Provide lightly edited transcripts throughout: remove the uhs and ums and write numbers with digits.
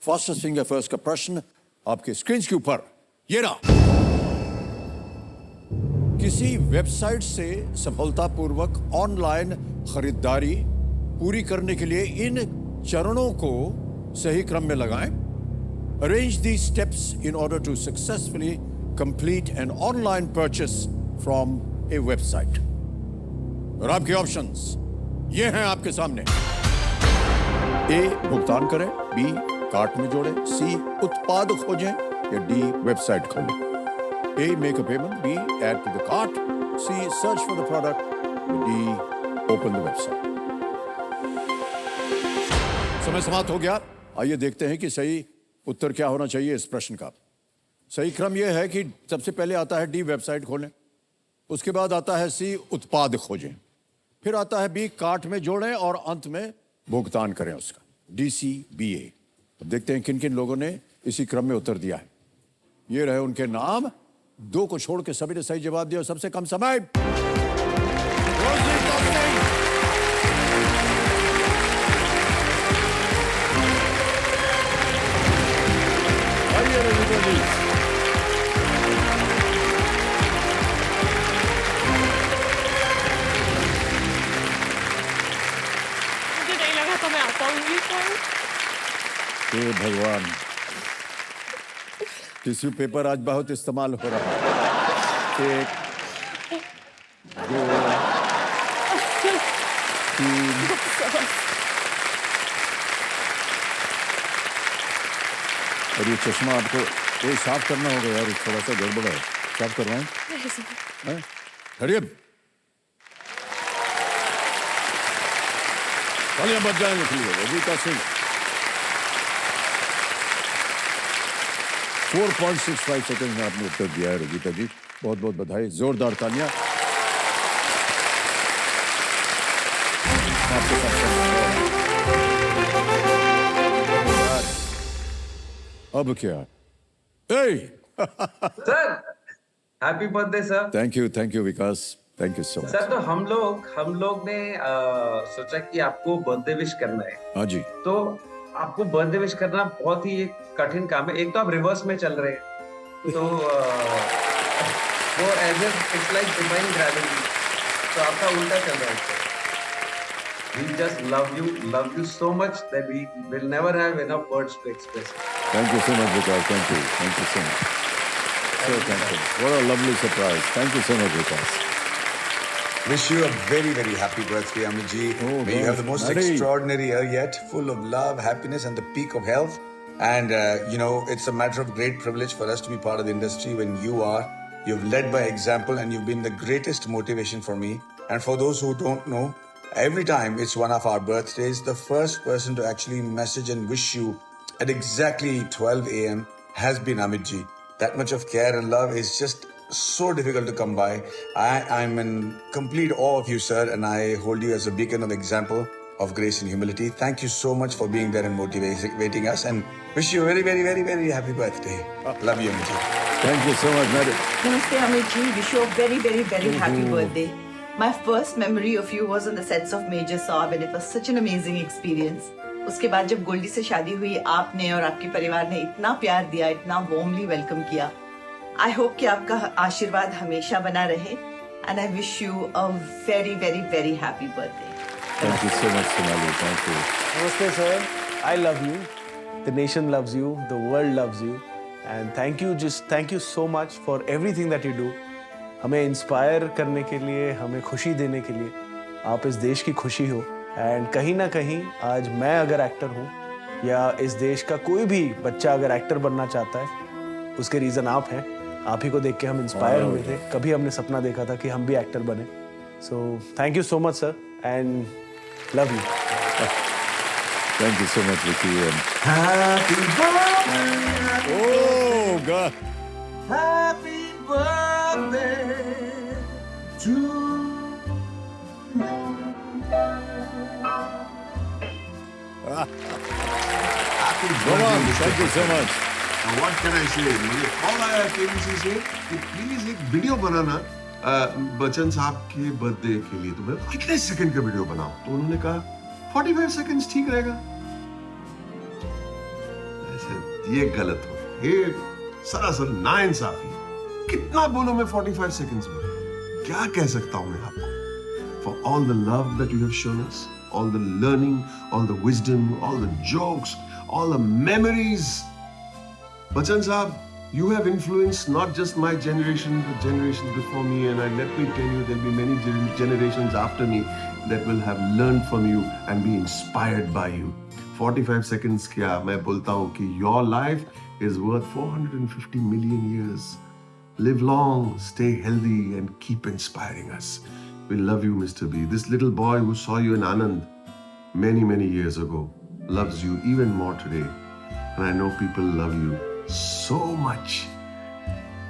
Fastest finger first का प्रश्न आपके स्क्रीन के ऊपर ये रहा। किसी वेबसाइट से सफलतापूर्वक ऑनलाइन खरीदारी पूरी करने के लिए इन चरणों को सही क्रम में लगाएं। Arrange these steps in order to successfully complete an online purchase from a website. और आपके ऑप्शंस ये हैं आपके सामने। A. भुगतान करें, B. कार्ट में जोड़ें, C. उत्पाद खोजें या D. वेबसाइट खोलें। A. Make a payment, B. Add to the cart, C. Search for the product, D. Open the website. समय समाप्त हो गया। आइए देखते हैं कि सही उत्तर क्या होना चाहिए इस प्रश्न का। सही क्रम यह है कि सबसे पहले आता है डी वेबसाइट खोलें, उसके बाद आता है सी उत्पाद खोजें, फिर आता है बी कार्ट में जोड़ें और अंत में भुगतान करें उसका, DCBA। अब देखते हैं किन किन लोगों ने इसी क्रम में उत्तर दिया है। ये रहे उनके नाम, दो को छोड़ के सभी ने सही जवाब दिया। सबसे कम समय मुझे नहीं लगा था मैं आ पाऊंगी पर हे भगवान, टिश्यू पेपर आज बहुत इस्तेमाल हो रहा है। 1 2 3 और ये चश्मा आपको ये साफ करना होगा यार, थोड़ा सा गड़बड़ है, साफ करवाएं। हरिए तालियां बज जाएंगे के लिए। रजिता सिंह 4.65 सेकंड में आपने उत्तर दिया है। रजिता जी बहुत बहुत बधाई, जोरदार तालियां आपके साथ। अब क्या sir happy birthday sir. Thank you Vikas, thank you so much. Sir तो हम लोग ने सोचा कि आपको बर्थडे विश करना है। हाँ जी, तो आपको बर्थडे विश करना बहुत ही एक कठिन काम है। एक तो आप रिवर्स में चल रहे हैं, तो वो as it's like divine gravity, तो आपका उल्टा चल रहा है। We just love you so much that we will never have enough words to express it. thank you so much Vikas, thank you so much. So thank you. What a lovely surprise. Thank you so much Vikas. Wish you a very, very happy birthday, Amit ji. Oh, May you have the most Mary. extraordinary year yet, full of love, happiness, and the peak of health. And, it's a matter of great privilege for us to be part of the industry when you are. You've led by example and you've been the greatest motivation for me. And for those who don't know, every time it's one of our birthdays, the first person to actually message and wish you at exactly 12 a.m. has been Amit ji. That much of care and love is just so difficult to come by. I'm in complete awe of you, sir, and I hold you as a beacon of example of grace and humility. Thank you so much for being there and motivating us, and wish you a very, very, very, very happy birthday. Love you, Amit ji. Thank you so much Mary. Namaste, Amit ji. Wish you a very, very, very happy birthday. My first memory of you was on the sets of Major Saab, and it was such an amazing experience. उसके बाद जब गोल्डी से शादी हुई, आपने और आपके परिवार ने इतना प्यार दिया, इतना वार्मली वेलकम किया। I hope कि आपका आशीर्वाद हमेशा बना रहे, and I wish you a very, very, very happy birthday. Thank you so much Sonali, thank you. Namaste, sir. I love you. The nation loves you. The world loves you. And thank you so much for everything that you do. हमें inspire करने के लिए, हमें खुशी देने के लिए आप इस देश की खुशी हो। एंड कहीं ना कहीं आज मैं अगर एक्टर हूँ या इस देश का कोई भी बच्चा अगर एक्टर बनना चाहता है, उसके रीज़न आप हैं। आप ही को देख के हम इंस्पायर हुए थे, कभी हमने सपना देखा था कि हम भी एक्टर बने। So thank you so much sir, and love you. Thank you so much Vicky. Happy birthday. Oh God. Happy birthday to Happy Come on, birthday. thank you so much. What can I say? मुझे call आया KBC से कि please एक video बनाना बच्चन साहब के birthday के लिए। तो मैं कितने सेकंड का वीडियो बनाऊं? तो उन्होंने कहा 45 सेकंड्स ठीक रहेगा। ये गलत हो, ये सरासर नाइंसाफी। कितना बोलूं मैं 45 सेकंड्स में? क्या कह सकता हूं मैं आपको? For all the love that you have shown us, all the learning, all the wisdom, all the jokes, all the memories. Bachchan Saab, you have influenced not just my generation, but generations before me, and let me tell you, there'll be many generations after me that will have learned from you and be inspired by you. 45 seconds क्या मैं बोलता हूँ कि your life is worth 450 million years. Live long, stay healthy, and keep inspiring us. We love you, Mr. B. This little boy who saw you in Anand many, many years ago loves you even more today. And I know people love you so much.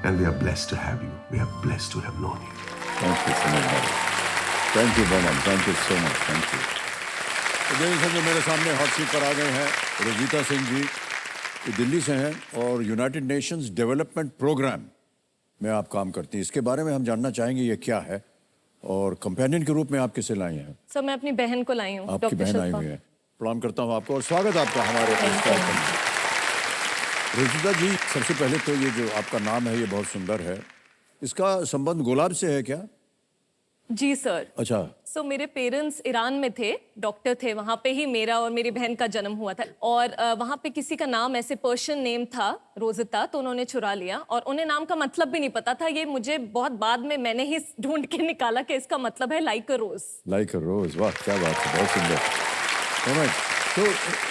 And we are blessed to have you. We are blessed to have known you. Thank you so much. Thank you, Bhavan. Thank you so much. Thank you. तो जैसे जो मेरे सामने hot seat पर आ गए हैं रजिता सिंह जी, ये दिल्ली से हैं और यूनाइटेड नेशंस डेवलपमेंट प्रोग्राम में आप काम करती हैं। इसके बारे में हम जानना चाहेंगे ये क्या है और कंपेनियन के रूप में आप किसे लाई हैं? सर मैं अपनी बहन को लाई हूँ। आपकी बहन आई हुई है। प्रणाम करता हूँ आपको और स्वागत आपका हमारे कार्यक्रम में। रजिता जी, सबसे पहले तो ये जो आपका नाम है ये बहुत सुंदर है। इसका संबंध गुलाब से है क्या? जी सर। अच्छा। सो मेरे पेरेंट्स ईरान में थे, डॉक्टर थे, वहाँ पे ही मेरा और मेरी बहन का जन्म हुआ था और वहाँ पे किसी का नाम ऐसे पर्शियन नेम था रोजिता, तो उन्होंने चुरा लिया और उन्हें नाम का मतलब भी नहीं पता था। ये मुझे बहुत बाद में मैंने ही ढूंढ के निकाला कि इसका मतलब है लाइक अ रोज। लाइक अ रोज, वाह क्या बात है, बहुत सुंदर। तो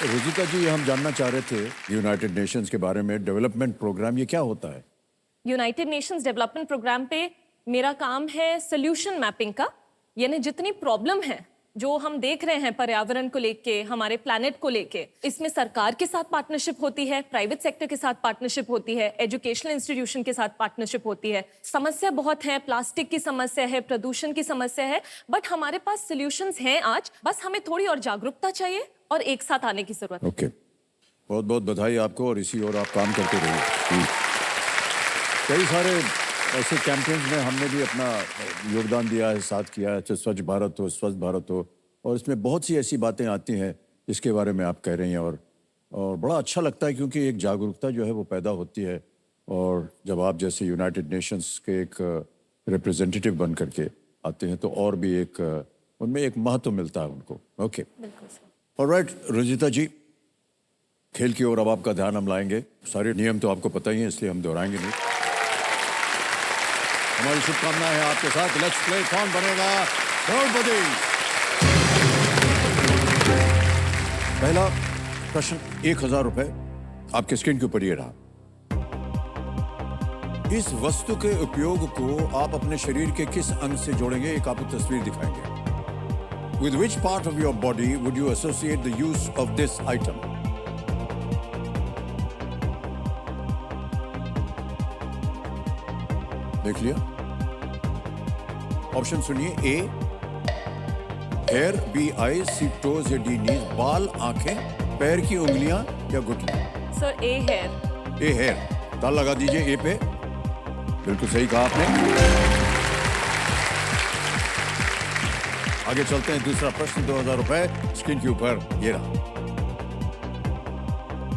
रजिता जी, हम जानना चाह रहे थे यूनाइटेड नेशंस के बारे में, डेवलपमेंट प्रोग्राम ये क्या होता है? यूनाइटेड नेशंस डेवलपमेंट प्रोग्राम पे मेरा काम है सोल्यूशन मैपिंग का, यानी जितनी प्रॉब्लम है जो हम देख रहे हैं पर्यावरण को लेके, हमारे प्लैनेट को लेके, इसमें सरकार के साथ पार्टनरशिप होती है, प्राइवेट सेक्टर के साथ पार्टनरशिप होती है, एजुकेशनल इंस्टीट्यूशन के साथ पार्टनरशिप होती है। समस्या बहुत है, प्लास्टिक की समस्या है, प्रदूषण की समस्या है, बट हमारे पास सोल्यूशंस हैं आज, बस हमें थोड़ी और जागरूकता चाहिए और एक साथ आने की जरूरत है। ओके, बहुत बहुत बधाई आपको और इसी और आप काम करते रहिए। कई सारे ऐसे कैंपेन्स में हमने भी अपना योगदान दिया है, साथ किया है, चाहे स्वच्छ भारत हो, स्वस्थ भारत हो, और इसमें बहुत सी ऐसी बातें आती हैं जिसके बारे में आप कह रही हैं और बड़ा अच्छा लगता है क्योंकि एक जागरूकता जो है वो पैदा होती है और जब आप जैसे यूनाइटेड नेशंस के एक रिप्रेजेंटेटिव बन करके आते हैं तो और भी एक उनमें एक महत्व मिलता है उनको। ओके, ऑलराइट रजिता जी, खेल की ओर अब आपका ध्यान हम लाएंगे। सारे नियम तो आपको पता ही है इसलिए हम दोहराएंगे नहीं। हमारी शुभकामनाएं हैं आपके साथ। लेट्स प्ले कौन बनेगा करोड़पति। पहला प्रश्न 1000 रुपए आपके स्क्रीन के ऊपर ये रहा। इस वस्तु के उपयोग को आप अपने शरीर के किस अंग से जोड़ेंगे? एक आपको तस्वीर दिखाएंगे। With which part of your body would you associate the use of this item? देख लिया? ऑप्शन सुनिए। A hair, B eye, C toes या डी नीज, बाल, आंखें, पैर की उंगलियां या घुटने? Sir A hair. A hair, ताल लगा दीजिए ए पे। बिल्कुल सही कहा आपने। आगे चलते हैं, दूसरा प्रश्न 2000 रुपए स्क्रीन के ऊपर ये रहा।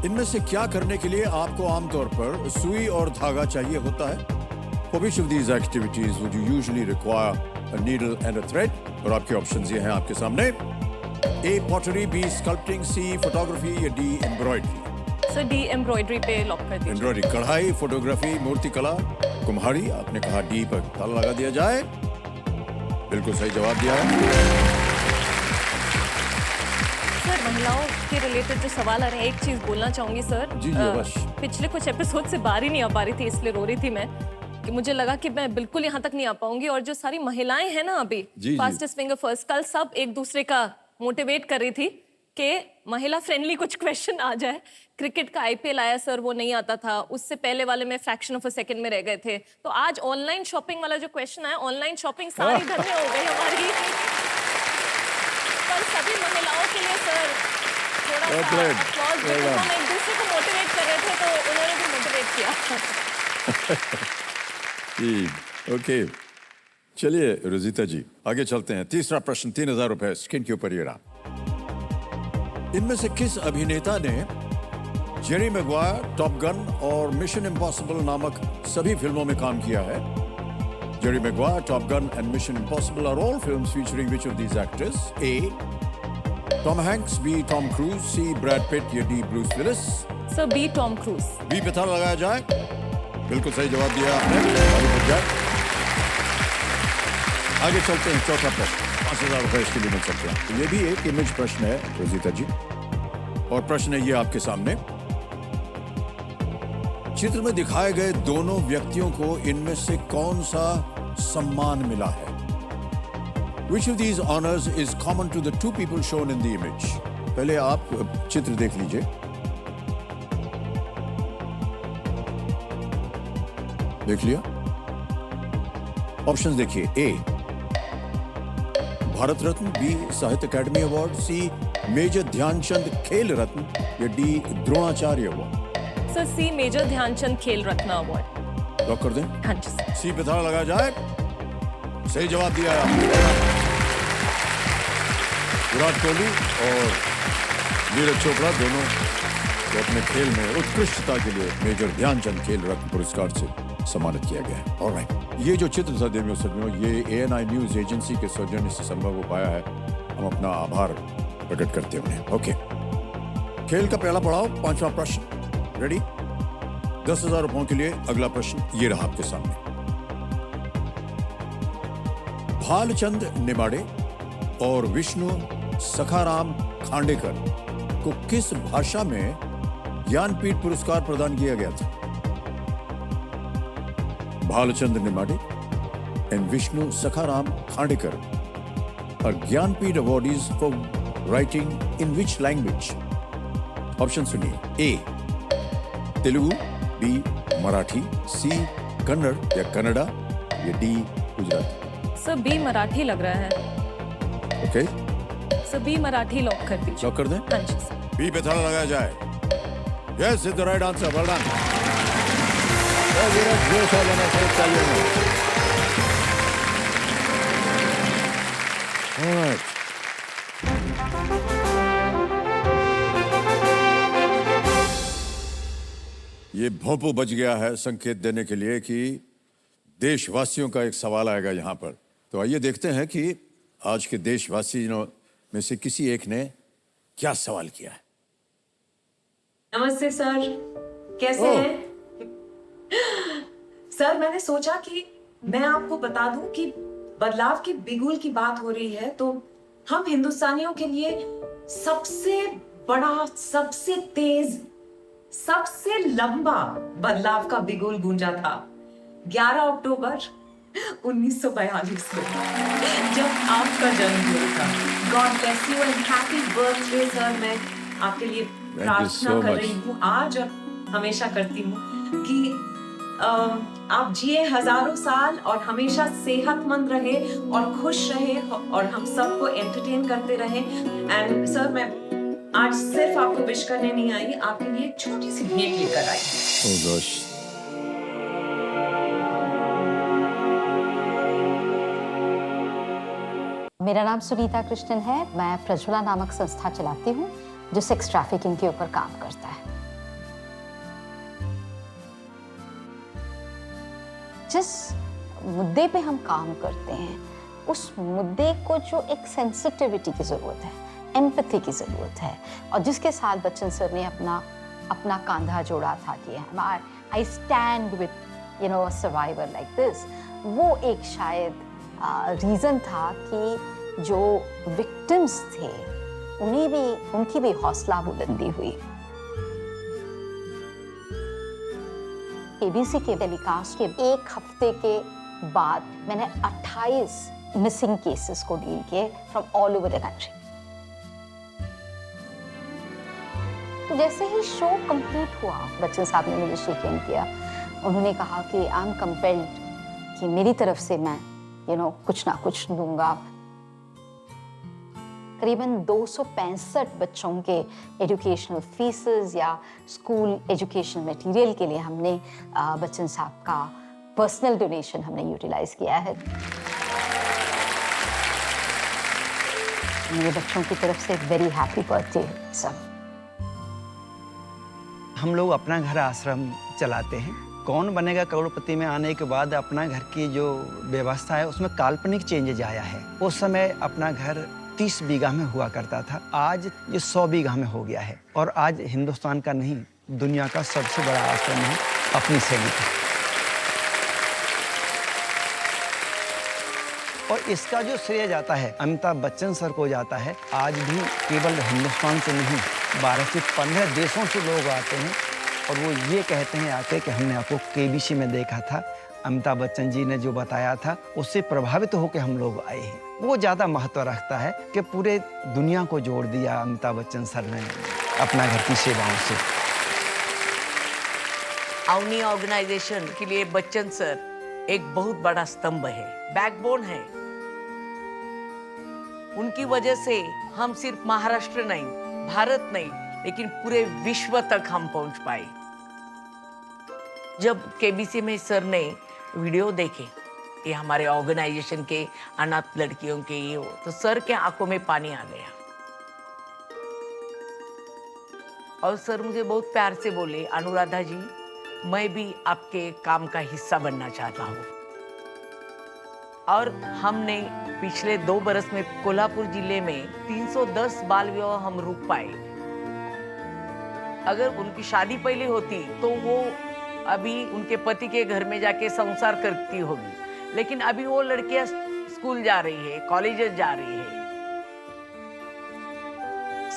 इनमें से क्या करने के लिए आपको आमतौर पर सुई और धागा चाहिए होता है? For which of these activities would you usually require a needle and a thread? और आपके ऑप्शंस ये हैं आपके सामने। A pottery, B sculpting, C photography या D embroidery? Sir D embroidery पे लॉक कर दीजिए। एम्ब्रॉयडरी, कढ़ाई, फोटोग्राफी, मूर्तिकला, कुम्हारी, आपने कहा डी पर ताला लगा दिया जाए। बिल्कुल सही जवाब दिया है। सर महिलाओं के रिलेटेड जो सवाल आ रहे हैं, एक चीज बोलना चाहूंगी सर। जी, अवश्य। पिछले कुछ एपिसोड से बाहर ही नहीं आ पा रही थी, इसलिए रो रही थी मैं कि मुझे लगा कि मैं बिल्कुल यहाँ तक नहीं आ पाऊंगी। और जो सारी महिलाएं हैं ना अभी फास्टेस्ट फिंगर फर्स्ट, कल सब एक दूसरे का मोटिवेट कर रही थी कि महिला फ्रेंडली कुछ क्वेश्चन आ जाए। क्रिकेट का आईपीएल आया सर, वो नहीं आता था, उससे पहले वाले में फ्रैक्शन ऑफ अ सेकंड में रह गए थे। तो आज ऑनलाइन शॉपिंग वाला जो क्वेश्चन आया, ऑनलाइन शॉपिंग सारी धन्य हो गई हमारी। पर सभी महिलाओं के लिए सर थोड़ा सा applause दे, क्योंकि हम एक दूसरे को मोटिवेट कर रहे थे तो उन्होंने भी मोटिवेट किया। ओके, चलिए रजिता जी आगे चलते हैं। तीसरा प्रश्न 3000 रुपए स्क्रीन के ऊपर ये रहा। इनमें से किस अभिनेता ने जेरी मैगवायर, टॉप गन और मिशन इम्पॉसिबल नामक सभी फिल्मों में काम किया है। Jerry Maguire, Top Gun and Mission Impossible are all films featuring which of these actors? A. Tom Hanks, B. Tom Cruise, C. Brad Pitt या D. Bruce Willis? Sir B Tom Cruise. B पे ताला लगाया जाए। बिल्कुल सही जवाब दिया आपने। आगे बढ़ जाए। आगे चलते हैं, चौथा प्रश्न 5,000 रुपए इसके लिए मिल सकते हैं। तो ये भी एक इमेज प्रश्न है रोजीता जी, और प्रश्न है ये आपके सामने। चित्र में दिखाए गए दोनों व्यक्तियों को इनमें से कौन सा सम्मान मिला है? Which of these honors is common to the two people shown in the image? पहले आप चित्र देख लीजिए। देख लिया? ऑप्शंस देखिए। A. Bharat Ratna, B. Sahitya Akademi award, C. Major Dhyanchand Khel Ratna या D. Dronacharya award? Sir C major Dhyanchand Khel Ratna award. Lock कर दें? हाँ जी सर। सी पे ताला लगाया जाए। सही जवाब दिया है आपने। विराट कोहली और नीरज चोपड़ा दोनों को अपने खेल में उत्कृष्टता के लिए मेजर ध्यानचंद खेल रत्न पुरस्कार से सम्मानित किया गया है। ऑलराइट, ये जो चित्र था देवियों सज्जनों, ये ANI न्यूज एजेंसी के सौजन्य से संभव हो पाया है। हम अपना आभार प्रकट करते हैं उन्हें। ओके, खेल का पहला पड़ाव, 5वां प्रश्न। रेडी? 10,000 रुपयों के लिए अगला प्रश्न ये रहा आपके सामने। भालचंद नेमाड़े और विष्णु सखाराम खांडेकर को किस भाषा में ज्ञानपीठ पुरस्कार प्रदान किया गया था? Bhalchandra Nemade and Vishnu Sakharam Khandekar are Jnanpith awardees for writing in which language? Option सुनिए। A. Telugu, B. Marathi, C. Kannada या कन्नड़ा या D. Gujarati? Sir B Marathi लग रहा है। Okay, sir B Marathi lock कर दीजिए। लॉक कर दें? हाँ जी सर। बी पे ताला लगाया जाए। Yes, is the right answer. Well done. जोश आ जाना चाहिए तालियों में। ऑलराइट, ये भोंपू बज गया है संकेत देने के लिए कि देशवासियों का एक सवाल आएगा यहाँ पर। तो आइए देखते हैं कि आज के देशवासियों में से किसी एक ने क्या सवाल किया है। नमस्ते सर, कैसे ओह। हैं? सर मैंने सोचा कि मैं आपको बता दूं कि बदलाव की बिगुल की बात हो रही है तो हम हिंदुस्तानियों के लिए सबसे बड़ा, सबसे तेज, सबसे लंबा बदलाव का बिगुल गूंजा था 11 अक्टूबर 1942 में, जब आपका जन्म हुआ था। God bless you and happy birthday sir. मैं आपके लिए प्रार्थना so कर much. रही हूँ आज और हमेशा करती हूँ कि आप जिए हजारों साल और हमेशा सेहतमंद रहे और खुश रहे और हम सबको एंटरटेन करते रहे। एंड सर मैं आज सिर्फ आपको विश करने नहीं आई, आपके लिए एक छोटी सी भेंट लेकर आई। Oh gosh. मेरा नाम सुनीता कृष्णन है। मैं प्रज्वला नामक संस्था चलाती हूँ जो सेक्स ट्रैफिकिंग के ऊपर काम करता है। जिस मुद्दे पे हम काम करते हैं उस मुद्दे को जो एक सेंसिटिविटी की जरूरत है, एम्पैथी की जरूरत है, और जिसके साथ बच्चन सर ने अपना कांधा जोड़ा था कि I stand with you know survivor like this, वो एक शायद रीजन था कि जो विक्टिम्स थे उनकी भी हौसला बुलंदी हुई। एबीसी के टेलीकास्ट के एक हफ्ते के बाद मैंने 28 मिसिंग केसेस को डील किए from all over the country. तो जैसे ही शो कंप्लीट हुआ, बच्चन साहब ने मुझे शेक हैंड किया। उन्होंने कहा कि आई एम कंपेल्ड कि मेरी तरफ से मैं कुछ ना कुछ दूंगा। करीबन 265 बच्चों के एजुकेशनल फीसेस या स्कूल एजुकेशन मटेरियल के लिए हमने बच्चन साहब का पर्सनल डोनेशन हमने यूटिलाइज किया है। मेरे बच्चों की तरफ से वेरी हैप्पी बर्थडे सर। हम लोग अपना घर आश्रम चलाते हैं। कौन बनेगा करोड़पति में आने के बाद अपना घर की जो व्यवस्था है उसमें काल्पनिक चेंजेज आया है। उस समय अपना घर 30 बीघा में हुआ करता था, आज ये 100 बीघा में हो गया है और आज हिंदुस्तान का नहीं दुनिया का सबसे बड़ा आश्रम है अपनी शैली का। और इसका जो श्रेय जाता है अमिताभ बच्चन सर को जाता है। आज भी केवल हिंदुस्तान से नहीं 12 से 15 देशों से लोग आते हैं और वो ये कहते हैं आके कि हमने आपको केबीसी में देखा था, अमिताभ बच्चन जी ने जो बताया था उससे प्रभावित होकर हम लोग आए हैं। वो ज़्यादा महत्व रखता है कि पूरे दुनिया को जोड़ दिया अमिताभ बच्चन सर ने अपना घर की सेवाओं से। अवनी ऑर्गेनाइजेशन के लिए बच्चन सर एक बहुत बड़ा स्तंभ है, बैकबोन है। उनकी वजह से हम सिर्फ महाराष्ट्र नहीं, भारत नहीं, लेकिन पूरे विश्व तक हम पहुंच पाए। जब केबीसी में सर ने वीडियो देखे ये हमारे ऑर्गेनाइजेशन के अनाथ लड़कियों के ये हो, तो सर के आंखों में पानी आ गया और सर मुझे बहुत प्यार से बोले, अनुराधा जी मैं भी आपके काम का हिस्सा बनना चाहता हूँ। और हमने पिछले 2 बरस में कोल्हापुर जिले में 310 बाल विवाह हम रोक पाए। अगर उनकी शादी पहले होती तो वो अभी उनके पति के घर में जाके संसार करती होगी, लेकिन अभी वो लड़कियां स्कूल जा रही है, कॉलेज जा रही है।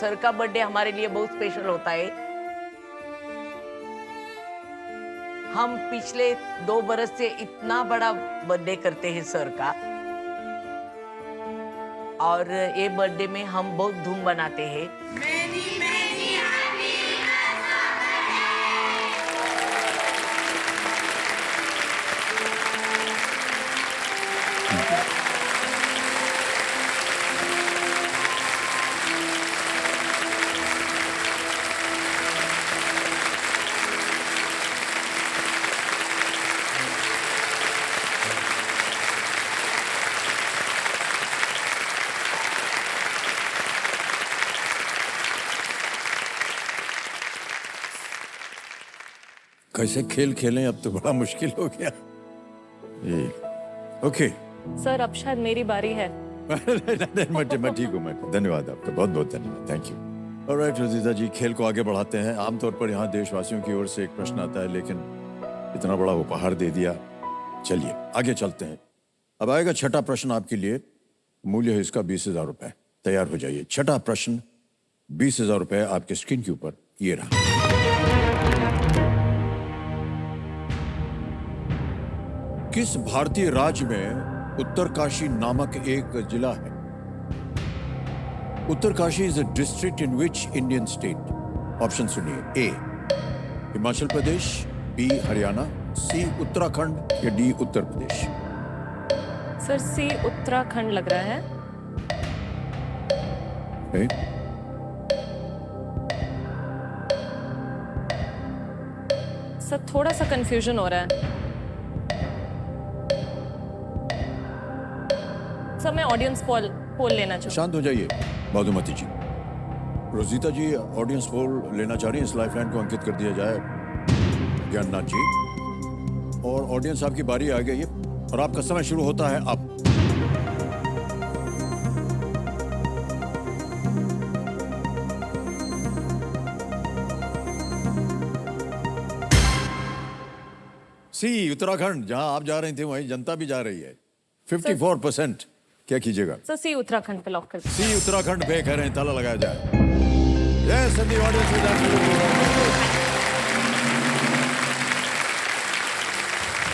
सर का बर्थडे हमारे लिए बहुत स्पेशल होता है। हम पिछले 2 बरस से इतना बड़ा बर्थडे करते हैं सर का, और ये बर्थडे में हम बहुत धूम बनाते हैं। कैसे खेल खेलें, अब तो बड़ा मुश्किल हो गया। ओके सर अब शायद मेरी बारी है। मैं ठीक हूँ। मैं धन्यवाद आपका, बहुत बहुत धन्यवाद, थैंक यू। ऑलराइट रजीता जी, खेल को आगे बढ़ाते हैं। आमतौर पर यहाँ देशवासियों की ओर से एक प्रश्न आता है, लेकिन इतना बड़ा उपहार दे दिया, चलिए आगे चलते हैं। अब आएगा छठा प्रश्न आपके लिए, मूल्य है इसका 20,000 रुपए। तैयार हो जाइए। छठा प्रश्न 20,000 रुपए आपके स्क्रीन के ऊपर ये रहा। किस भारतीय राज्य में उत्तरकाशी नामक एक जिला है? Uttarkashi is a district in which Indian state? Option सुनिए। ए हिमाचल प्रदेश, बी हरियाणा, सी उत्तराखंड या डी उत्तर प्रदेश। सर सी उत्तराखंड लग रहा है। सर थोड़ा सा कंफ्यूजन हो रहा है। सर मैं ऑडियंस पोल लेना चाहूँ। शांत हो जाइए मधुमती जी। रोजिता जी ऑडियंस पोल लेना चाह रही है, इस लाइफलाइन को अंकित कर दिया जाए ज्ञाननाथ जी। और ऑडियंस आपकी बारी आ गई है और आपका समय शुरू होता है अब। सी उत्तराखंड, जहां आप जा रहे थे वहीं जनता भी जा रही है। 54%। क्या कीजिएगा? सर सी उत्तराखंड पे लॉक कर दीजिए। सी उत्तराखंड पे कह रहे हैं, ताला लगाया जाए। Yes, and the audience will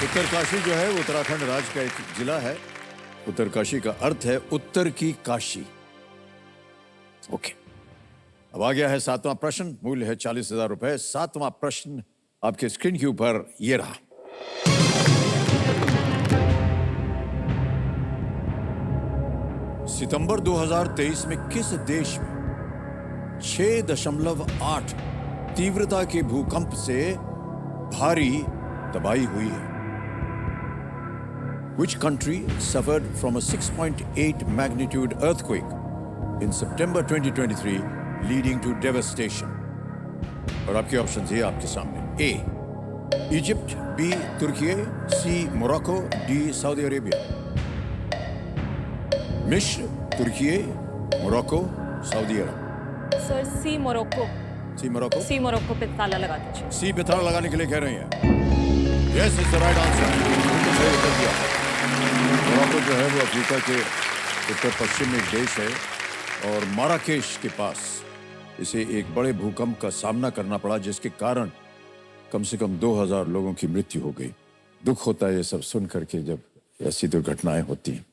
Uttarkashi जो है वो उत्तराखंड राज्य का एक जिला है। उत्तरकाशी का अर्थ है उत्तर की काशी। ओके, अब आ गया है 7वां प्रश्न, मूल्य है 40,000 रुपए। 7वां प्रश्न आपके स्क्रीन के ऊपर ये रहा। सितंबर 2023 में किस देश में 6.8 तीव्रता के भूकंप से भारी तबाही हुई है? Which country suffered from a 6.8 magnitude earthquake in September 2023, leading to devastation? और आपके ऑप्शन ये आपके सामने। ए इजिप्ट, बी तुर्की, सी मोरक्को, डी सऊदी अरेबिया। मिस्र, तुर्की, मोरक्को, सऊदी अरब। सर सी मोरक्को। सी मोरक्को। सी मोरक्को पे ताला लगा दीजिए। सी पे ताला लगाने के लिए कह रही हैं। Yes is the right answer. सही उत्तर दिया। मोरक्को जो है वो अफ्रीका के उत्तर पश्चिम में एक देश है और माराकेश के पास इसे एक बड़े भूकंप का सामना करना पड़ा, जिसके कारण कम से कम 2000 लोगों की मृत्यु हो गई। दुख होता है ये सब सुन करके जब ऐसी दुर्घटनाएं होती हैं।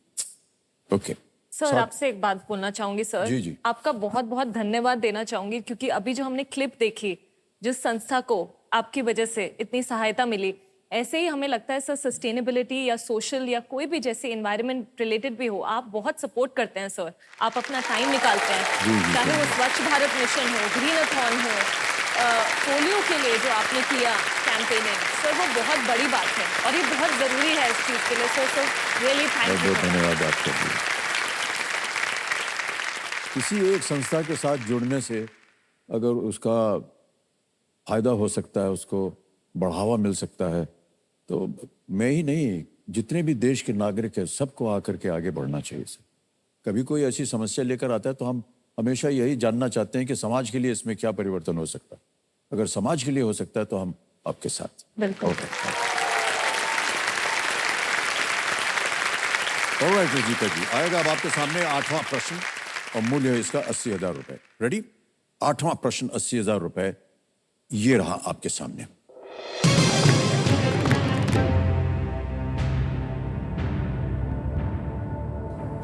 ओके सर आपसे एक बात बोलना चाहूंगी सर। जी, जी। आपका बहुत बहुत धन्यवाद देना चाहूंगी, क्योंकि अभी जो हमने क्लिप देखी, जिस संस्था को आपकी वजह से इतनी सहायता मिली, ऐसे ही हमें लगता है सर सस्टेनेबिलिटी या सोशल या कोई भी जैसे एनवायरनमेंट रिलेटेड भी हो, आप बहुत सपोर्ट करते हैं सर। आप अपना टाइम निकालते हैं, चाहे वो स्वच्छ भारत मिशन हो, ग्रीनथॉन हो, पोलियो के लिए जो आपने किया कैंपेनिंग, सर वो बहुत बड़ी बात है और ये बहुत जरूरी है इस चीज के लिए। Sir really thank you. धन्यवाद आपका। किसी एक संस्था के साथ जुड़ने से अगर उसका फायदा हो सकता है, उसको बढ़ावा मिल सकता है, तो मैं ही नहीं, जितने भी देश के नागरिक हैं सबको आकर के आगे बढ़ना चाहिए सर। कभी कोई ऐसी समस्या लेकर आता है तो हम हमेशा यही जानना चाहते हैं कि समाज के लिए इसमें क्या परिवर्तन हो सकता है। अगर समाज के लिए हो सकता है तो हम आपके साथ। बिल्कुल। ऑलराइट रजीता जी, आएगा अब आपके सामने 8वां प्रश्न और मूल्य है इसका 80,000 रुपए। रेडी? 8वां प्रश्न 80,000 रुपए ये रहा आपके सामने।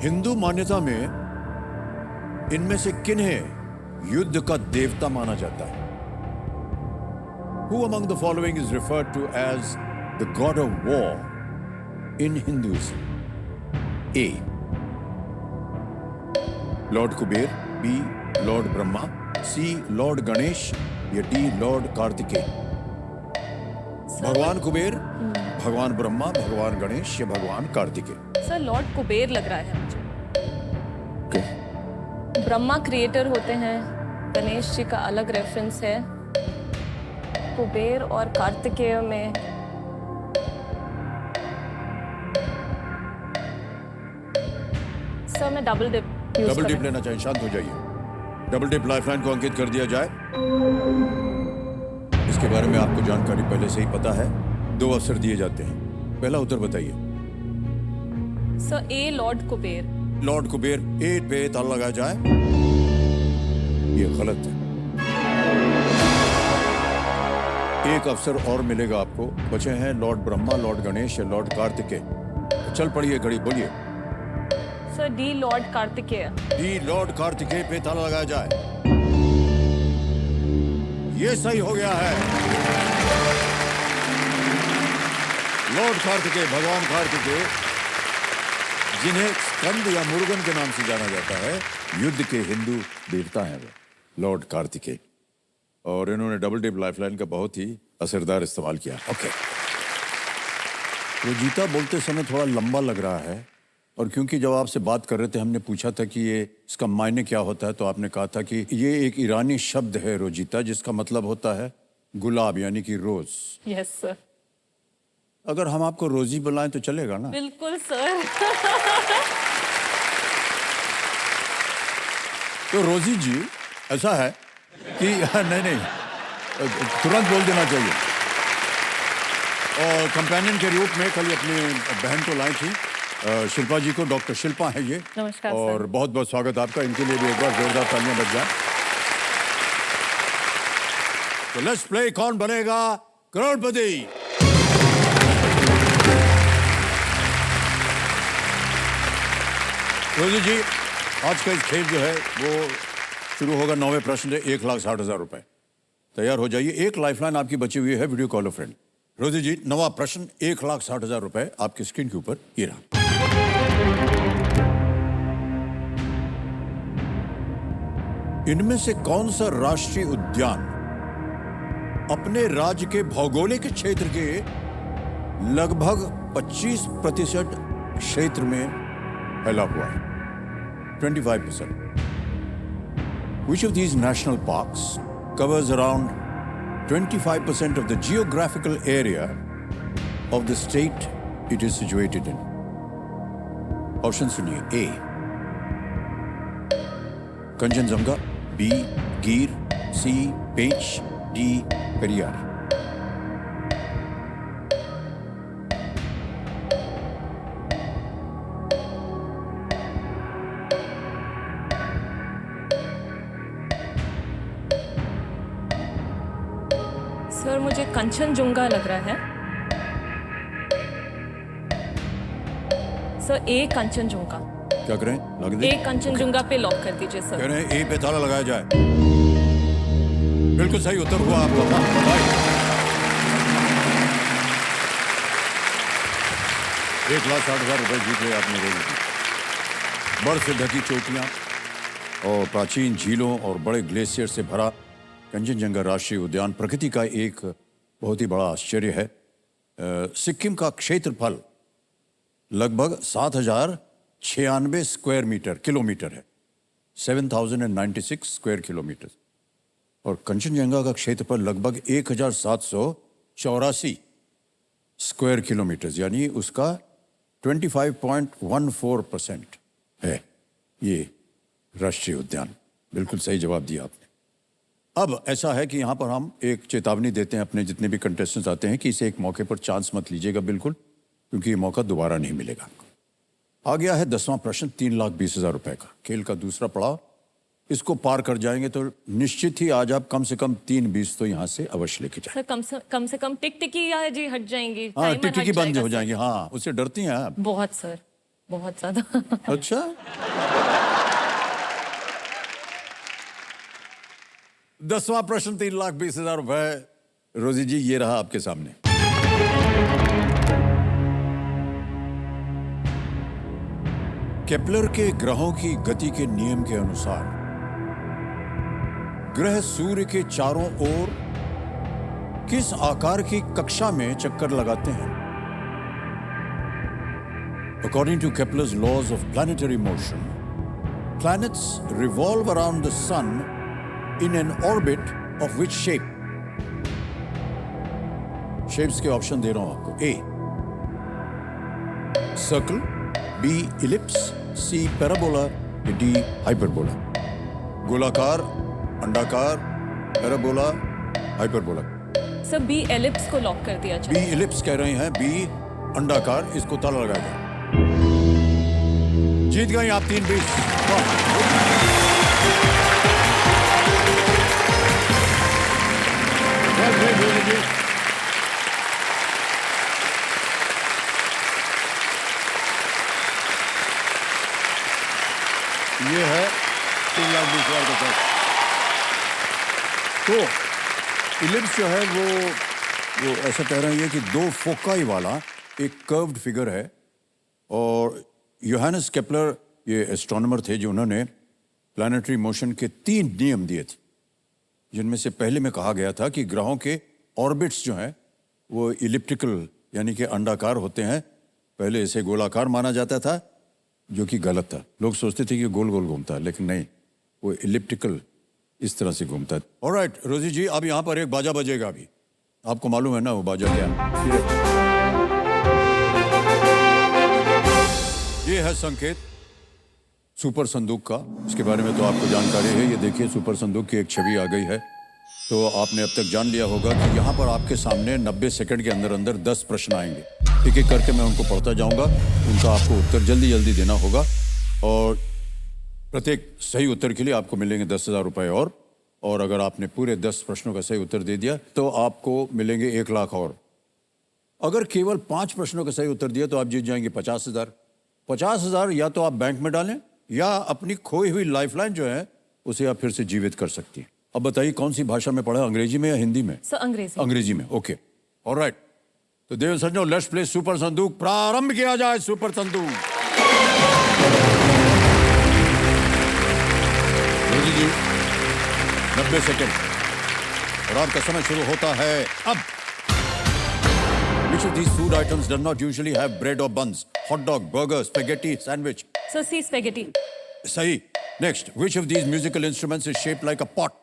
हिंदू मान्यता में इनमें से किन्हें युद्ध का देवता माना जाता है? Who among the following is referred to as the god of war in Hinduism? A. Lord Kuber, B. Lord Brahma, C. Lord Ganesh या D. लॉर्ड कार्तिकेय। भगवान कुबेर, भगवान ब्रह्मा, भगवान गणेश या भगवान कार्तिकेय। सर लॉर्ड कुबेर लग रहा है मुझे। Okay. ब्रह्मा क्रिएटर होते हैं, गणेश जी का अलग रेफरेंस है, कुबेर और कार्तिकेय में सर मैं डबल डिप लेना चाहिए। शांत हो जाइए। डबल डिप लाइफलाइन को अंकित कर दिया जाए। इसके बारे में आपको जानकारी पहले से ही पता है। 2 अवसर दिए जाते हैं। पहला उत्तर बताइए। सर ए लॉर्ड कुबेर। लॉर्ड कुबेर, ए पे ताला लगाया जाए। ये गलत है। एक अवसर और मिलेगा आपको। बचे हैं लॉर्ड ब्रह्मा, लॉर्ड गणेश या लॉर्ड कार्तिकेय। चल पड़िए, घड़ी बोलिए। Sir D Lord Kartikeya. D Lord Kartikeya पे ताला लगाया जाए। ये सही हो गया है। लॉर्ड कार्तिकेय, भगवान कार्तिकेय, जिन्हें स्कंद या मुरुगन के नाम से जाना जाता है, युद्ध के हिंदू देवता हैं वो, लॉर्ड कार्तिकेय। और इन्होंने डबल डिप लाइफलाइन का बहुत ही असरदार इस्तेमाल किया। ओके। रोजीता बोलते समय थोड़ा लंबा लग रहा है, और क्योंकि जब आपसे बात कर रहे थे हमने पूछा था कि ये इसका मायने क्या होता है, तो आपने कहा था कि ये एक ईरानी शब्द है रोजीता, जिसका मतलब होता है गुलाब यानी कि रोज। Yes sir. अगर हम आपको रोजी बुलाएं तो चलेगा ना? बिल्कुल सर। तो रोजी जी ऐसा है कि नहीं तुरंत बोल देना चाहिए। और कंपेनियन के रूप में कल अपनी बहन को लाई थी, शिल्पा जी को। डॉक्टर शिल्पा है ये। नमस्कार और बहुत बहुत स्वागत आपका। इनके लिए भी एक बार जोरदार तालियां बज जाए। तो लेट्स प्ले कौन बनेगा करोड़पति। रोजी जी, आज का इस खेल जो है वो शुरू होगा 9वें प्रश्न से 1,60,000 रुपए। तैयार हो जाइए। एक लाइफलाइन आपकी बची हुई है, वीडियो कॉल फ्रेंड। रोजी जी, 9वां प्रश्न 1,60,000 रुपए आपकी स्क्रीन के ऊपर ये रहा। इनमें से कौन सा राष्ट्रीय उद्यान अपने राज्य के भौगोलिक क्षेत्र के लगभग 25% क्षेत्र में फैला हुआ है? 25%. Which of these national parks covers around 25% of the geographical area of the state it is situated in. Option सुनिए. A कंचनजंगा, B गिर, C पेंच, D पेरियार. सर मुझे कंचनजुंगा लग रहा है. सर ए कंचनजुंगा. क्या करें? लग दे. ए कंचनजुंगा पे लॉक कर दीजिए सर. कह रहे हैं ए पे ताला लगाया जाए. बिल्कुल सही उत्तर हुआ आपका. बधाई. 1,60,000 रुपए जीत लिया आपने. रोज बर्फ से ढकी चोटियां और प्राचीन झीलों और बड़े ग्लेशियर से भरा कंचनजंगा राष्ट्रीय उद्यान प्रकृति का एक बहुत ही बड़ा आश्चर्य है. सिक्किम का क्षेत्रफल लगभग 7,096 स्क्वायर किलोमीटर है. 7,096 स्क्वायर किलोमीटर. और कंचनजंगा का क्षेत्रफल लगभग 1,784 स्क्वायर किलोमीटर, यानी उसका 25.14% है ये राष्ट्रीय उद्यान. बिल्कुल सही जवाब दिया आपने. अब ऐसा है कि यहाँ पर हम एक चेतावनी देते हैं अपने जितने भी कंटेस्टेंट्स आते हैं कि इसे एक मौके पर चांस मत लीजिएगा बिल्कुल, क्योंकि ये मौका दोबारा नहीं मिलेगा. आ गया है 10वां प्रश्न 3,20,000 रुपए का. खेल का दूसरा पड़ाव. इसको पार कर जाएंगे तो निश्चित ही आज आप कम से कम 3,20 तो यहाँ से अवश्य लेके जाए. सर कम से कम टिकटिकी या जी हट जाएंगी. हाँ, टाइमर टिकटिकी हट बंद जाएगा हो सर. जाएंगी. हाँ, उससे डरती हैं आप. बहुत सर, बहुत ज्यादा. अच्छा. 10वां प्रश्न 3,20,000 रुपए. रोजी जी ये रहा आपके सामने. केपलर के ग्रहों की गति के नियम के अनुसार ग्रह सूर्य के चारों ओर किस आकार की कक्षा में चक्कर लगाते हैं? According to Kepler's laws of planetary motion, planets revolve around the sun in an orbit of which shape? Shapes के ऑप्शन दे रहा हूं आपको. A circle, B ellipse, C parabola, D hyperbola. गोलाकार, अंडाकार, parabola, hyperbola. Sir B ellipse को lock कर दिया जाए. बी इलिप्स कह रहे हैं. बी अंडाकार. इसको ताला लगाया जाए. जीत गई आप 3,20. ये है 3,20,000 का टैक्स. तो इलिप्स जो है वो ऐसा कह रहे हैं कि 2 फोकाई वाला एक कर्व्ड फिगर है. और योहानस केपलर ये एस्ट्रोनॉमर थे जो उन्होंने प्लैनेटरी मोशन के 3 नियम दिए थे, जिनमें से पहले में कहा गया था कि ग्रहों के ऑर्बिट्स जो हैं वो इलिप्टिकल यानी कि अंडाकार होते हैं. पहले इसे गोलाकार माना जाता था, जो कि गलत था. लोग सोचते थे कि गोल गोल घूमता है, लेकिन नहीं, वो इलिप्टिकल इस तरह से घूमता है. ऑलराइट रोजी जी, अब यहाँ पर एक बाजा बजेगा. अभी आपको मालूम है ना वो बाजा क्या है? ये है संकेत सुपर संदूक का. इसके बारे में तो आपको जानकारी है. ये देखिए सुपर संदूक की एक छवि आ गई है. तो आपने अब तक जान लिया होगा कि यहाँ पर आपके सामने 90 सेकंड के अंदर अंदर 10 प्रश्न आएंगे. एक एक करके मैं उनको पढ़ता जाऊंगा. उनका आपको उत्तर जल्दी जल्दी देना होगा और प्रत्येक सही उत्तर के लिए आपको मिलेंगे 10,000 रुपए. और अगर आपने पूरे 10 प्रश्नों का सही उत्तर दे दिया तो आपको मिलेंगे 1 लाख. और अगर केवल 5 प्रश्नों का सही उत्तर दिया तो आप जीत जाएंगे 50,000. 50,000 या तो आप बैंक में डालें या अपनी खोई हुई लाइफलाइन जो है उसे आप फिर से जीवित कर सकती हैं. अब बताइए कौन सी भाषा में पढ़ा, अंग्रेजी में या हिंदी में? सर अंग्रेजी. अंग्रेजी में. Okay, alright. तो देव सज्जनों, लेट्स प्ले सुपर संदूक. प्रारंभ किया जाए सुपर संदूक. जी 90 सेकंड और आपका समय शुरू होता है अब. Which of these food items does not usually have bread or buns? Hot dog, burger, spaghetti, sandwich. Sir C spaghetti. सही. Next, which of these musical instruments is shaped like a pot?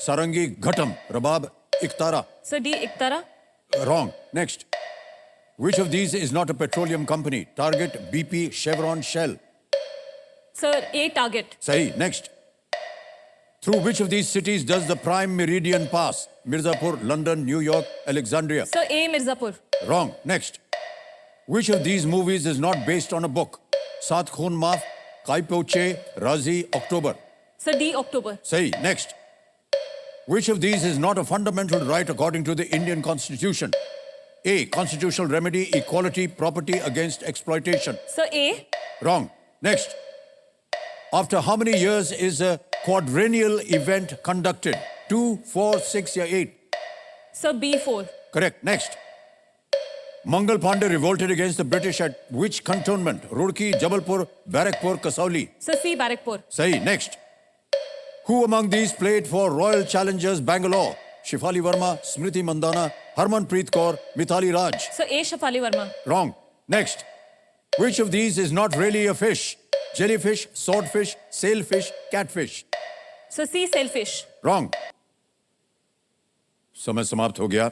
Sarangi, ghatam, rabab, Iktara. Sir D ektara. Wrong. Next. Which of these is not a petroleum company? Target, BP, Chevron, Shell. Sir A target. Sahi. Next. Through which of these cities does the Prime Meridian pass? Mirzapur, London, New York, Alexandria. Sir A Mirzapur. Wrong. Next. Which of these movies is not based on a book? Saath Khoon Maaf, Kai Po Che, Razi, October. Sir D October. Sahi. Next. Which of these is not a fundamental right according to the Indian Constitution? A. Constitutional remedy, equality, property against exploitation. Sir A. Wrong. Next. After how many years is a quadrennial event conducted? 2, 4, 6 या 8? Sir B 4. Correct. Next. Mangal Pandey revolted against the British at which cantonment? Roorkee, Jabalpur, Barakpur, Kasauli. Sir C Barrackpore. Sahi. Next. Who among these played for Royal Challengers Bangalore? Shefali Verma, Smriti Mandhana, Harmanpreet Kaur, Mithali Raj. Sir A Shafali Verma. Wrong. Next. Which of these is not really a fish? Jellyfish, swordfish, sailfish, catfish. Sir C sailfish. Wrong. समय समाप्त हो गया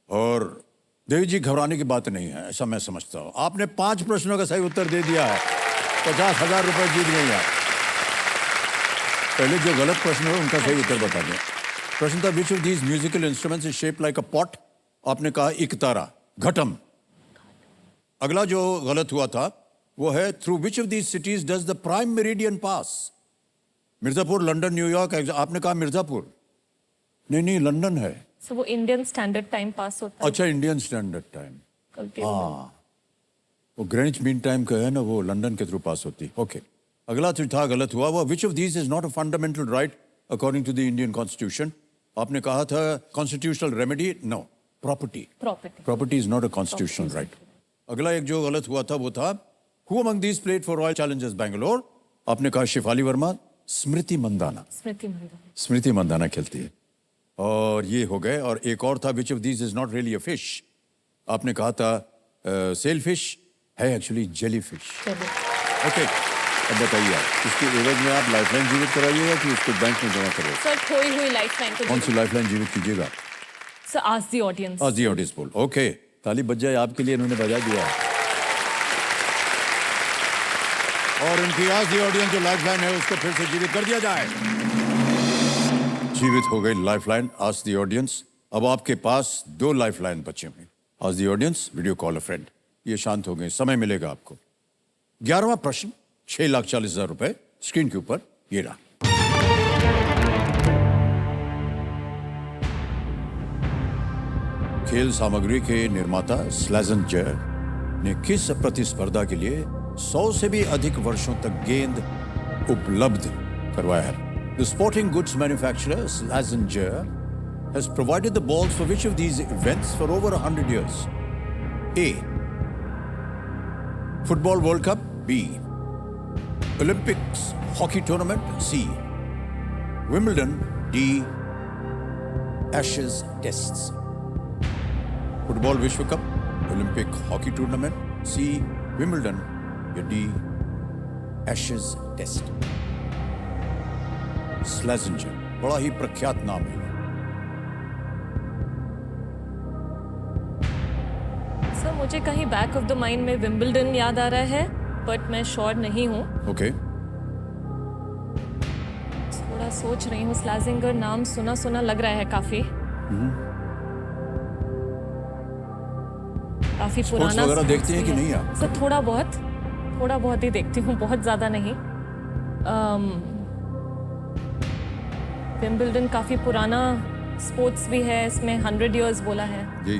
और देवी जी घबराने की बात नहीं है, ऐसा मैं समझता हूं. आपने 5 प्रश्नों का सही उत्तर दे दिया है. 50,000 रुपए जीत गई आप. पहले जो गलत प्रश्न है उनका सही उत्तर बता दें. प्रश्न था विच of these musical instruments is shaped like a pot. आपने कहा इकतारा, घटम. अगला जो गलत हुआ था वो है through which of these cities does the prime meridian pass. Mirzapur, London, New York. आपने कहा मिर्जापुर. नहीं लंदन है. सर वो इंडियन स्टैंडर्ड टाइम पास होता है. अच्छा, इंडियन स्टैंडर्ड टाइम. गलती हो गई. वो ग्रेनिच मीन टाइम का है ना, वो लंदन के थ्रू पास होती. ओके. अगला जो था गलत हुआ वो which of these is not a fundamental right according to the Indian constitution. आपने कहा था constitutional remedy. No, property. Property is not a constitutional right. अगला एक जो गलत हुआ था वो था who among these played for Royal Challengers Bangalore. आपने कहा शेफाली वर्मा, स्मृति मंदाना. स्मृति मंदाना खेलती है. और ये हो गए. और एक और था विच of these is not really a fish. आपने कहा था सेल फिश है, एक्चुअली जेली फिश. ओके. अब बताइए आप इसके एवज में आप लाइफलाइन जीवित कराइएगा कि उसको बैंक में जमा करोगे? सर खोई हुई लाइफलाइन को. कौन सी लाइफलाइन जीवित कीजिएगा? Sir ask the audience. आज दी ऑडियंस पोल. ओके. ताली बज जाए आपके लिए, इन्होंने बजा दिया. और उनकी आज दी ऑडियंस जो लाइफलाइन है उसको फिर से जीवित कर दिया जाए. जीवित हो गई लाइफलाइन आज दी ऑडियंस. अब आपके पास 2 लाइफलाइन बचे हुए. आज the audience, video call a friend. ये शांत हो गए, समय मिलेगा आपको. 11वां प्रश्न, 6,40,000 रुपए स्क्रीन के ऊपर ये रहा. खेल सामग्री के निर्माता स्लेजेंजर ने किस प्रतिस्पर्धा के लिए 100 से भी अधिक वर्षों तक गेंद उपलब्ध करवाया है? The sporting goods manufacturer Slazenger has provided the balls for which of these events for over 100 years? A. Football World Cup. B. Olympics hockey tournament. C. Wimbledon. D. Ashes tests. Football Vishwa Cup, Olympic hockey tournament. C. Wimbledon. या D. Ashes test. Slazenger, बड़ा ही प्रख्यात नाम है. Sir मुझे कहीं back of the mind में Wimbledon याद आ रहा है, बट मैं श्योर नहीं हूँ. ओके. थोड़ा सोच रही हूँ. स्लेजेंगर नाम सुना सुना लग रहा है काफी. काफी पुराना. वगैरह देखते हैं कि नहीं आप? सर थोड़ा बहुत ही देखती हूँ, बहुत ज्यादा नहीं. विंबलडन काफी पुराना स्पोर्ट्स भी है, इसमें 100 इयर्स बोला है. जी.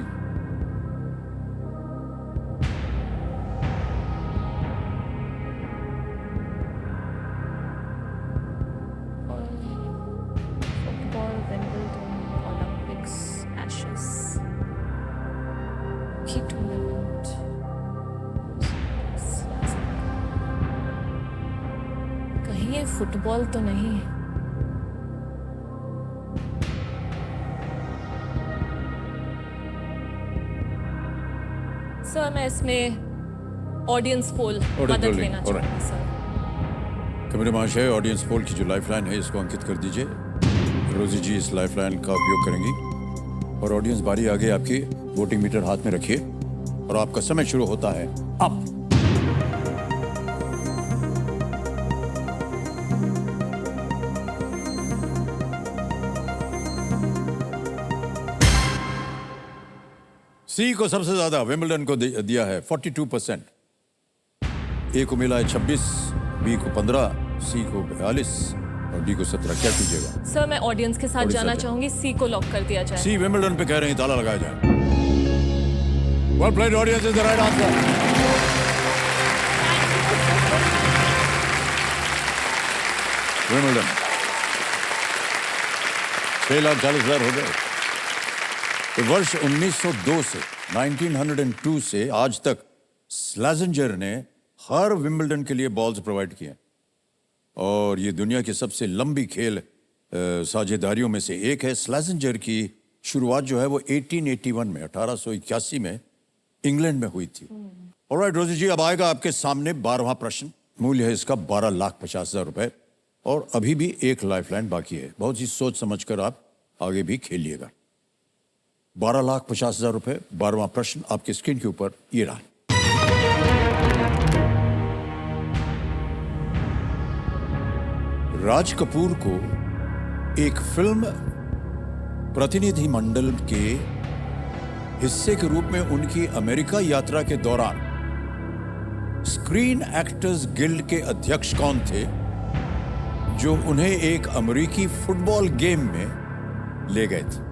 Football, Wimbledon, Olympics, Ashes, hockey tournament. कहीं ये फुटबॉल तो नहीं है. सर मैं इसमें ऑडियंस पोल मदद लेना चाहूँगी सर. कैमरे महाशय, ऑडियंस पोल की जो लाइफलाइन है इसको अंकित कर दीजिए. रोजी जी इस लाइफलाइन का उपयोग करेंगी. और ऑडियंस बारी आ गई आपकी। वोटिंग मीटर हाथ में रखिए और आपका समय शुरू होता है अब। सी को सबसे ज्यादा विंबलडन को दिया है 42%, ए को मिला है 26, बी को 15, सी को 42 और डी को 17। क्या कीजिएगा? सर मैं ऑडियंस के साथ Audience जाना साथ चाहूंगी, सी को लॉक कर दिया जाए। सी विंबलडन पे कह रहे हैं ताला लगाया जाए। Well played, audience is the right answer. Wimbledon 6,40,000 हो गए। तो वर्ष 1902 से 1902 से आज तक स्लेजेंजर ने हर विंबलडन के लिए बॉल्स प्रोवाइड किए और ये दुनिया की सबसे लंबी खेल साझेदारियों में से एक है। स्लेजेंजर की शुरुआत जो है वो 1881 में 1881 में इंग्लैंड में हुई थी। ऑलराइट रोजी जी, अब आएगा आपके सामने 12वां प्रश्न। मूल्य है इसका 12,50,000 रुपए और अभी भी एक लाइफलाइन बाकी है। बहुत ही सोच समझकर आप आगे भी खेलिएगा। 12,50,000 रुपए, 12वां प्रश्न आपके स्क्रीन के ऊपर ये रहा। राज कपूर को एक फिल्म प्रतिनिधि मंडल के हिस्से के रूप में उनकी अमेरिका यात्रा के दौरान स्क्रीन एक्टर्स गिल्ड के अध्यक्ष कौन थे जो उन्हें एक अमेरिकी फुटबॉल गेम में ले गए थे?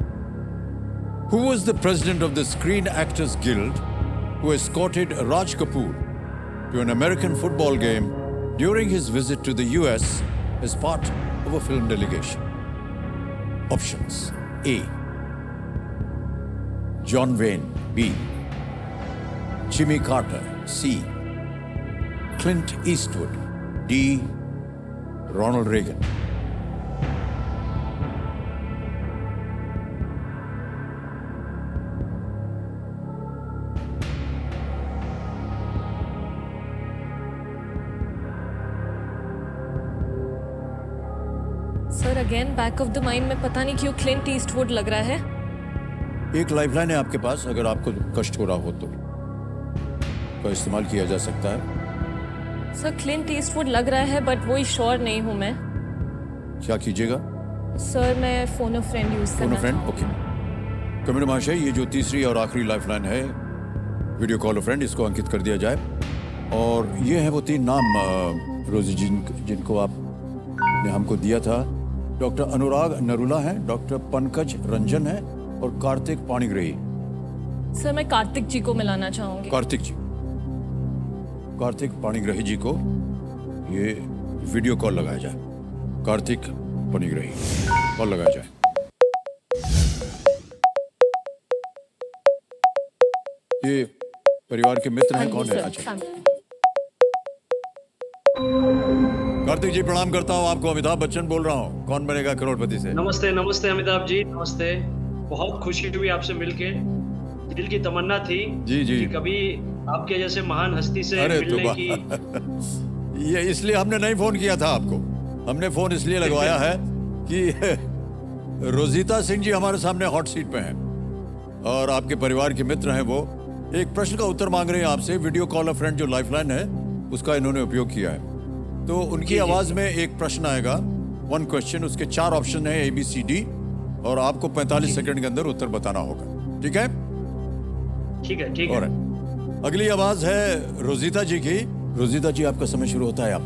Who was the president of the Screen Actors Guild who escorted Raj Kapoor to an American football game during his visit to the US as part of a film delegation? Options: A. John Wayne. B. Jimmy Carter. C. Clint Eastwood. D. Ronald Reagan. Sir again back of the mind में पता नहीं क्यों Clint Eastwood लग रहा है। एक lifeline है आपके पास, अगर आपको कष्ट हो रहा हो तो का इस्तेमाल किया जा सकता है। सर क्लिंट ईस्टवुड लग रहा है बट वही श्योर नहीं हूं मैं। क्या कीजिएगा? सर मैं फोन अ फ्रेंड यूज फोन करना अ फ्रेंड, ओके। कमेंट महाशय, ये जो तीसरी और आखिरी लाइफलाइन है, वीडियो कॉल अ फ्रेंड, इसको अंकित कर दिया जाए। और ये है वो 3 नाम रोजी जिनको आपने हमको दिया था। डॉक्टर अनुराग नरूला हैं, डॉक्टर पंकज रंजन है और कार्तिक पाणिग्रही। सर मैं कार्तिक जी को मिलाना चाहूंगी। कार्तिक जी, कार्तिक पाणिग्रही जी को ये वीडियो कॉल लगाया जाए। कार्तिक पाणिग्रही कॉल लगाया जाए। ये परिवार के मित्र हैं, कौन है? अच्छा, कार्तिक जी प्रणाम करता हूँ आपको। अमिताभ बच्चन बोल रहा हूँ, कौन बनेगा करोड़पति से। नमस्ते नमस्ते अमिताभ जी, नमस्ते। बहुत खुशी हुई आपसे मिलके। दिल की तमन्ना थी जी जी कि कभी आपके जैसे महान हस्ती से अरे मिलने की। ये इसलिए हमने नहीं फोन किया था आपको। हमने फोन इसलिए लगवाया है कि रोजीता सिंह जी हमारे सामने हॉट सीट पे हैं और आपके परिवार के मित्र हैं। वो एक प्रश्न का उत्तर मांग रहे हैं आपसे। वीडियो कॉल अ फ्रेंड जो लाइफलाइन है उसका इन्होंने उपयोग किया है। तो उनकी आवाज में एक प्रश्न आएगा, 1 क्वेश्चन, उसके 4 ऑप्शन है ABCD और आपको 45 सेकंड के अंदर उत्तर बताना होगा। ठीक है? ठीक है, ठीक है। अगली आवाज है रोजीता जी की। रोजीता जी आपका समय शुरू होता है अब।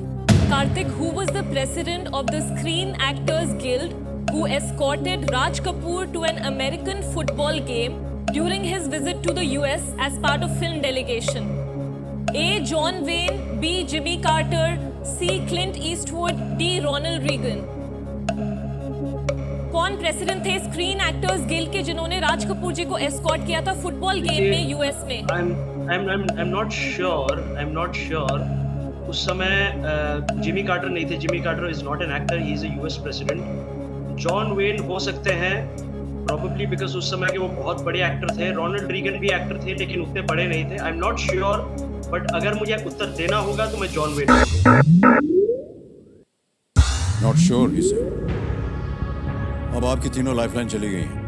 Karthik, who was the president of the Screen Actors Guild who escorted Raj Kapoor to an American football game during his visit to the US as part of film delegation? A. John Wayne, B. Jimmy Carter, C. Clint Eastwood, D. Ronald Reagan. कौन president थे screen actors guild के जिन्होंने राज कपूर जी को escort किया था football game में US में? I'm not sure. उस समय जिमी कार्टर नहीं थे। Jimmy Carter is not an actor, he is a US president. John when हो सकते हैं प्रोबेबली बिकॉज उस समय के वो बहुत बड़े एक्टर थे। रोनाल्ड रीगन भी एक्टर थे लेकिन उतने बड़े नहीं थे। I am not sure, but अगर मुझे उत्तर देना होगा तो मैं जॉन वेन नॉट श्योर। अब आपकी तीनों लाइफलाइन चली गई हैं।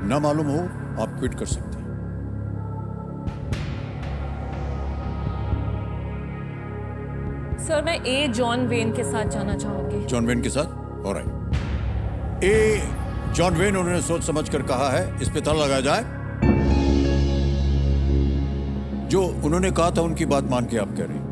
ना मालूम हो आप क्विट कर सकते हैं। सर मैं ए जॉन वेन के साथ जाना चाहूंगी। जॉन वेन के साथ? ऑलराइट। ए जॉन वेन उन्होंने सोच समझ कर कहा है, इस पे ताला लगाया जाए। जो उन्होंने कहा था उनकी बात मान के आप कह रही हैं।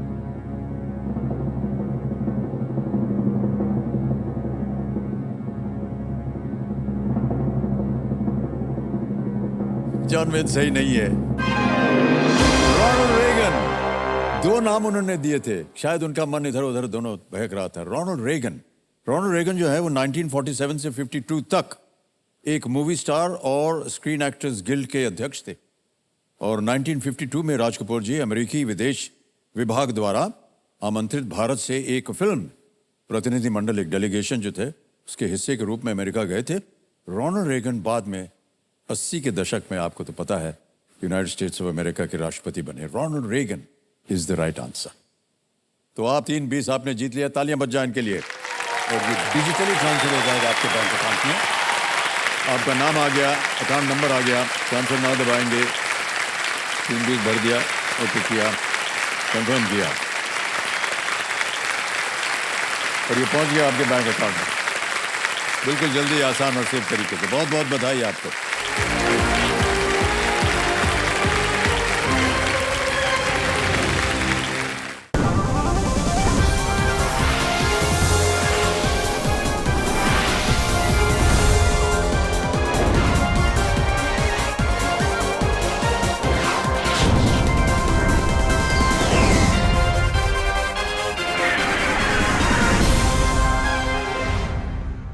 जॉन वेन सही नहीं है। रोनाल्ड रेगन, दो नाम उन्होंने दिए थे, शायद उनका मन इधर उधर दोनों बहक रहा था। रोनाल्ड रेगन जो है वो 1947 से 52 तक एक मूवी स्टार और स्क्रीन एक्टर्स गिल्ड के अध्यक्ष थे। और 1952 में राज कपूर जी अमेरिकी विदेश विभाग द्वारा आमंत्रित भारत से एक फिल्म प्रतिनिधिमंडल, एक डेलीगेशन जो थे, उसके हिस्से के रूप में अमेरिका गए थे। रोनाल्ड रेगन बाद में 80 के दशक में, आपको तो पता है, यूनाइटेड स्टेट्स ऑफ अमेरिका के राष्ट्रपति बने। Ronald Reagan is the right answer. तो आप 3-20 आपने जीत लिया, तालियां बज जाएं इनके लिए। और ये डिजिटली ट्रांसफर हो जाएगा आपके बैंक अकाउंट में। आपका नाम आ गया, अकाउंट नंबर आ गया, ट्रांसफर ना दबाएंगे, 3-20 भर दिया, ओके किया, कंफर्म किया और ये पहुंच गया आपके बैंक अकाउंट में। बिल्कुल जल्दी, आसान और सेफ तरीके से। बहुत बहुत बधाई आपको।